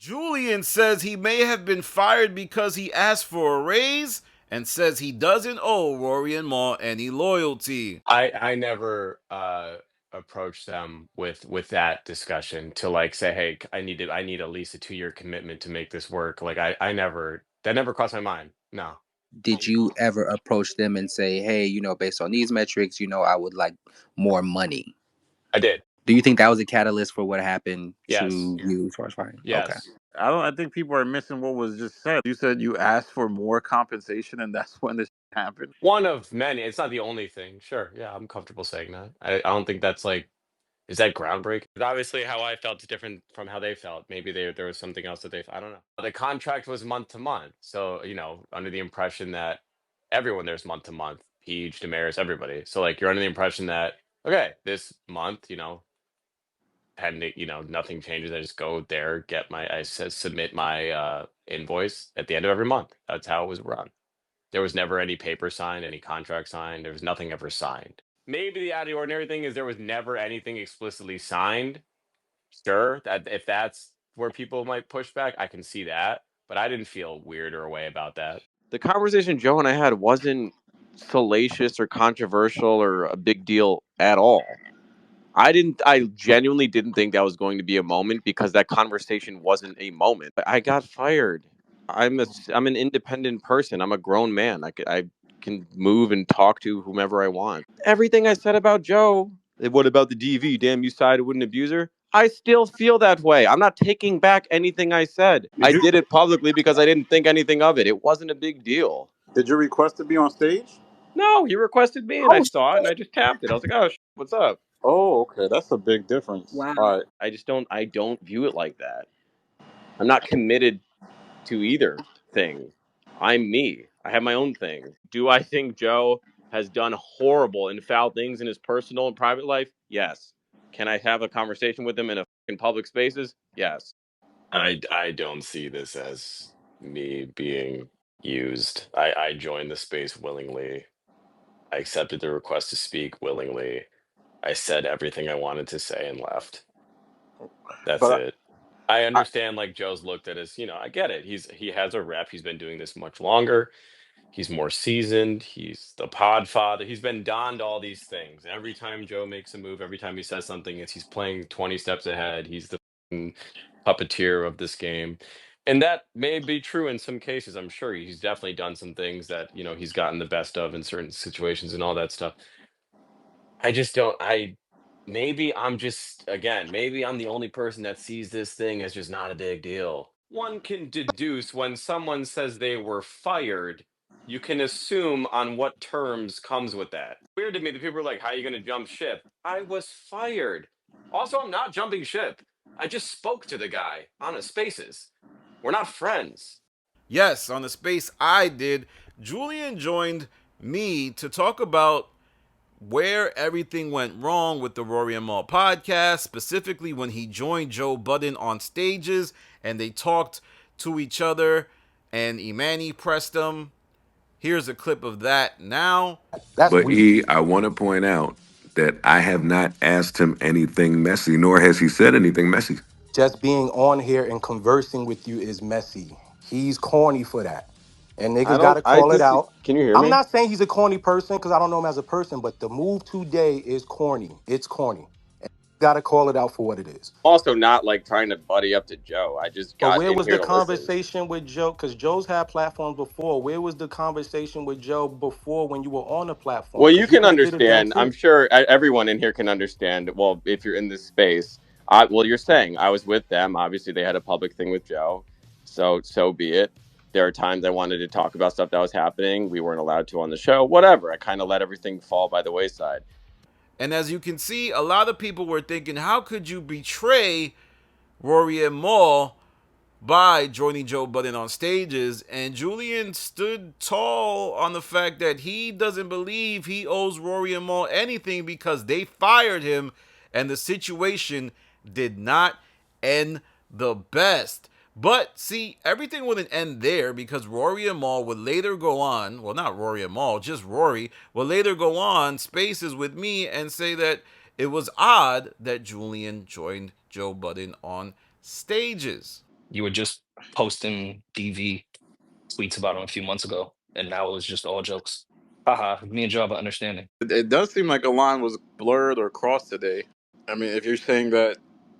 Julian says he may have been fired because he asked for a raise and says he doesn't owe Rory and Mal any loyalty. I never approached them with that discussion to like say, hey, I need at least a 2-year commitment to make this work. Like I never, that never crossed my mind. No. Did you ever approach them and say, hey, based on these metrics, I would like more money? I did. Do you think that was a catalyst for what happened Yes. to you as far as firing? Okay. Yes. I think people are missing what was just said. You said you asked for more compensation, and that's when this happened. One of many. It's not the only thing. Sure. Yeah, I'm comfortable saying that. I don't think that's like, is that groundbreaking? Obviously, how I felt is different from how they felt. Maybe there was something else that I don't know. The contract was month to month. So, under the impression that everyone there's month to month, Peach, Damaris, everybody. So, like, you're under the impression that, okay, this month, pending, nothing changes. I just go there, submit my invoice at the end of every month. That's how it was run. There was never any paper signed, any contract signed. There was nothing ever signed. Maybe the out of the ordinary thing is there was never anything explicitly signed. Sure, that if that's where people might push back, I can see that. But I didn't feel weird or a way about that. The conversation Joe and I had wasn't salacious or controversial or a big deal at all. I genuinely didn't think that was going to be a moment because that conversation wasn't a moment. I got fired. I'm an independent person. I'm a grown man. I can move and talk to whomever I want. Everything I said about Joe, what about the DV? Damn, you sided with an abuser? I still feel that way. I'm not taking back anything I said. I did it publicly because I didn't think anything of it. It wasn't a big deal. Did you request to be on stage? No, he requested me and I saw it and I just tapped it. I was like, oh, what's up? Oh, okay. That's a big difference. Wow. All right. I don't view it like that. I'm not committed to either thing. I'm me. I have my own thing. Do I think Joe has done horrible and foul things in his personal and private life? Yes. Can I have a conversation with him in public spaces? Yes. I don't see this as me being used. I joined the space willingly. I accepted the request to speak willingly. I said everything I wanted to say and left. That's But it. I understand, like, Joe's looked at as, I get it. He has a rep. He's been doing this much longer. He's more seasoned. He's the pod father. He's been donned all these things. Every time Joe makes a move, every time he says something, he's playing 20 steps ahead. He's the fucking puppeteer of this game. And that may be true in some cases. I'm sure he's definitely done some things that, he's gotten the best of in certain situations and all that stuff. I just don't. Maybe I'm just, again, maybe I'm the only person that sees this thing as just not a big deal. One can deduce when someone says they were fired, you can assume on what terms comes with that. Weird to me that people are like, how are you going to jump ship? I was fired. Also, I'm not jumping ship. I just spoke to the guy on a spaces. We're not friends. Yes, on the space I did, Julian joined me to talk about where everything went wrong with the Rory Mal podcast, specifically when he joined Joe Budden on stages and they talked to each other and Imani pressed him. Here's a clip of that now. But I want to point out that I have not asked him anything messy, nor has he said anything messy. Just being on here and conversing with you is messy. He's corny for that. And niggas gotta call it out. Can you hear me? I'm not saying he's a corny person because I don't know him as a person, but the move today is corny. It's corny. And you gotta call it out for what it is. Also, not like trying to buddy up to Joe. I just got But where in was here the to conversation with Joe? Because Joe's had platforms before. Where was the conversation with Joe before when you were on the platform? Well, you can guys did events understand. I'm too. sure everyone in here can understand. Well, if you're in this space, you're saying I was with them. Obviously, they had a public thing with Joe, so be it. There are times I wanted to talk about stuff that was happening. We weren't allowed to on the show. Whatever. I kind of let everything fall by the wayside. And as you can see, a lot of people were thinking, how could you betray Rory and Mal by joining Joe Budden on stages? And Julian stood tall on the fact that he doesn't believe he owes Rory and Mal anything because they fired him and the situation did not end the best. But see, everything wouldn't end there because Rory and Mal would later go on, well, not Rory and Mal, just Rory, would later go on spaces with me and say that it was odd that Julian joined Joe Budden on stages. You were just posting DV tweets about him a few months ago, and now it was just all jokes. Haha, me and Joe have an understanding. It does seem like a line was blurred or crossed today. I mean, if you're saying that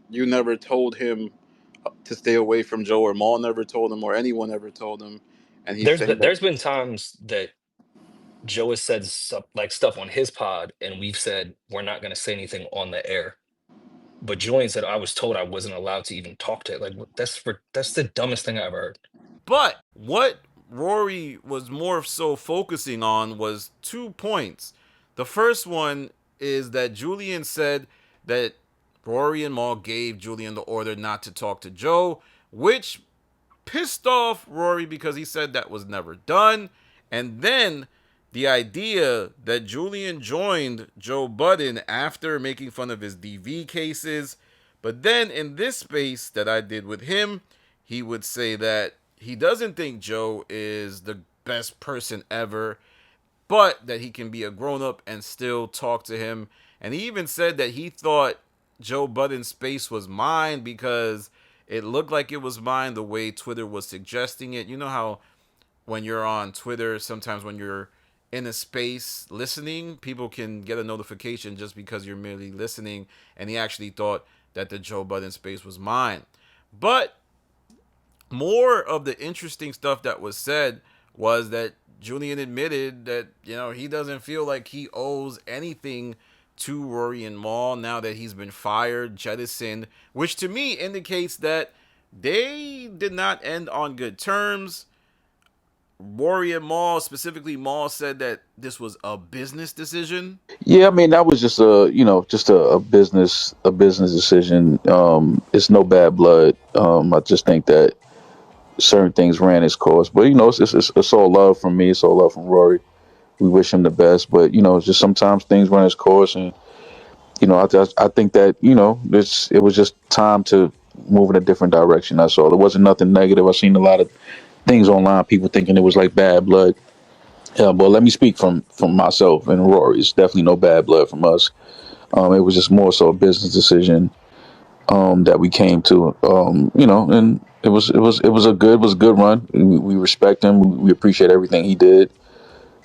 you never told him to stay away from Joe, or Maul never told him, or anyone ever told him, and he's saying that. There's been times that Joe has said stuff on his pod, and we've said we're not going to say anything on the air. But Julian said I was told I wasn't allowed to even talk to it. Like that's the dumbest thing I ever heard. But what Rory was more so focusing on was 2 points. The first one is that Julian said that Rory and Maul gave Julian the order not to talk to Joe, which pissed off Rory because he said that was never done. And then the idea that Julian joined Joe Budden after making fun of his DV cases. But then in this space that I did with him, he would say that he doesn't think Joe is the best person ever, but that he can be a grown-up and still talk to him. And he even said that he thought Joe Budden's space was mine because it looked like it was mine the way Twitter was suggesting it. You know how when you're on Twitter, sometimes when you're in a space listening, people can get a notification just because you're merely listening. And he actually thought that the Joe Budden space was mine. But more of the interesting stuff that was said was that Julian admitted that, he doesn't feel like he owes anything to Rory and Maul now that he's been fired, jettisoned, which to me indicates that they did not end on good terms. Rory and Maul, specifically Maul, said that this was a business decision. Yeah, I mean that was just a business decision. It's no bad blood. I just think that certain things ran its course, but it's all love from me. It's all love from Rory. We wish him the best, but it's just sometimes things run its course, and I think that it was just time to move in a different direction. That's all. There wasn't nothing negative. I've seen a lot of things online, people thinking it was like bad blood. But let me speak from myself and Rory. It's definitely no bad blood from us. It was just more so a business decision that we came to. And it was a good run. We respect him. We appreciate everything he did.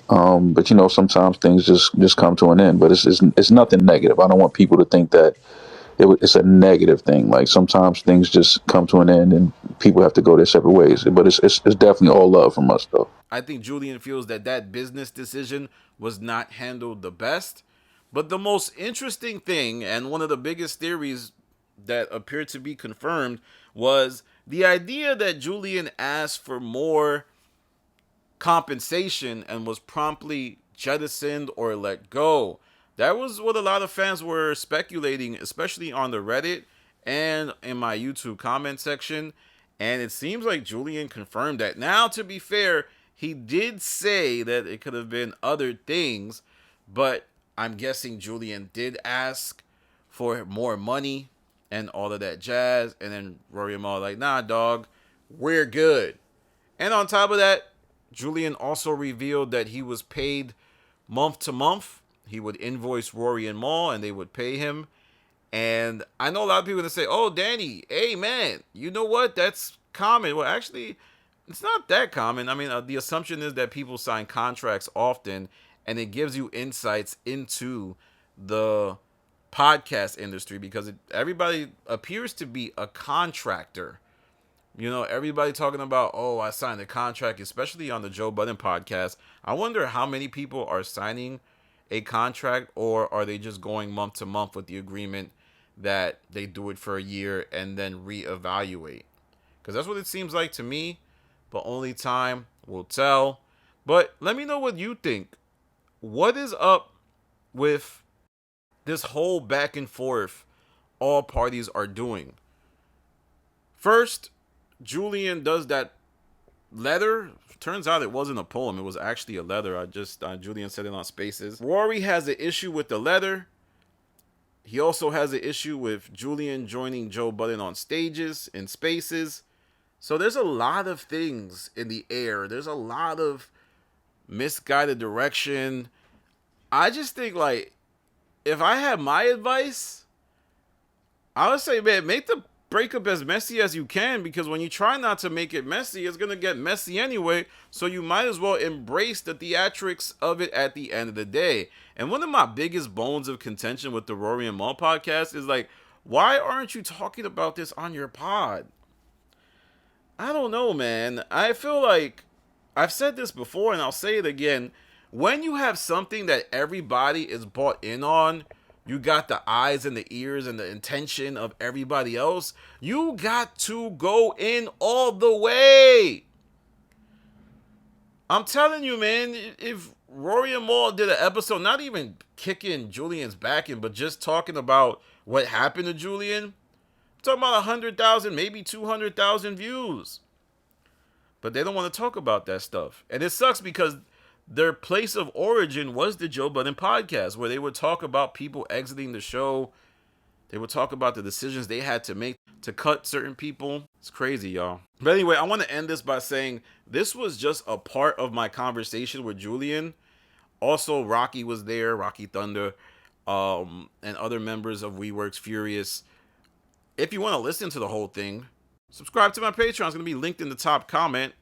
But sometimes things just come to an end. But it's nothing negative. I don't want people to think that it's a negative thing. Like sometimes things just come to an end and people have to go their separate ways. But it's definitely all love from us, though. I think Julian feels that business decision was not handled the best. But the most interesting thing, and one of the biggest theories that appeared to be confirmed, was the idea that Julian asked for more compensation and was promptly jettisoned or let go. That was what a lot of fans were speculating, especially on the Reddit and in my YouTube comment section. And it seems like Julian confirmed that. Now, to be fair, he did say that it could have been other things, but I'm guessing Julian did ask for more money and all of that jazz. And then Rory and Maul like, nah, dog, we're good. And on top of that, Julian also revealed that he was paid month to month. He would invoice Rory and Maul, and they would pay him. And I know a lot of people that say, oh, Danny, hey, man, you know what? That's common. Well, actually, it's not that common. I mean, the assumption is that people sign contracts often, and it gives you insights into the podcast industry because everybody appears to be a contractor. Everybody talking about, oh, I signed a contract, especially on the Joe Budden podcast. I wonder how many people are signing a contract, or are they just going month to month with the agreement that they do it for a year and then reevaluate? Because that's what it seems like to me, but only time will tell. But let me know what you think. What is up with this whole back and forth all parties are doing? First, Julian does that letter. Turns out it wasn't a poem. It was actually a letter. Julian said it on Spaces. Rory has an issue with the letter. He also has an issue with Julian joining Joe Budden on stages in Spaces. So there's a lot of things in the air. There's a lot of misguided direction. I just think, like, if I had my advice, I would say, man, make the breakup as messy as you can, because when you try not to make it messy, it's going to get messy anyway. So you might as well embrace the theatrics of it at the end of the day. And one of my biggest bones of contention with the Rory and Mal podcast is like, why aren't you talking about this on your pod? I don't know, man. I feel like I've said this before and I'll say it again. When you have something that everybody is bought in on, you got the eyes and the ears and the intention of everybody else, you got to go in all the way. I'm telling you, man, if Rory and Mal did an episode, not even kicking Julian's back in, but just talking about what happened to Julian, I'm talking about 100,000, maybe 200,000 views. But they don't want to talk about that stuff. And it sucks because their place of origin was the Joe Budden podcast, where they would talk about people exiting the show. They would talk about the decisions they had to make to cut certain people. It's crazy, y'all. But anyway, I want to end this by saying this was just a part of my conversation with Julian. Also, Rocky was there, Rocky Thunder, and other members of WeWorks Furious. If you want to listen to the whole thing, subscribe to my Patreon. It's going to be linked in the top comment.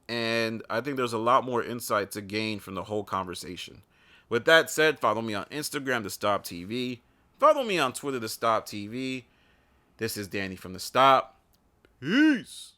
And I think there's a lot more insight to gain from the whole conversation. With that said, follow me on Instagram, The Stop TV. Follow me on Twitter, The Stop TV. This is Danny from The Stop. Peace.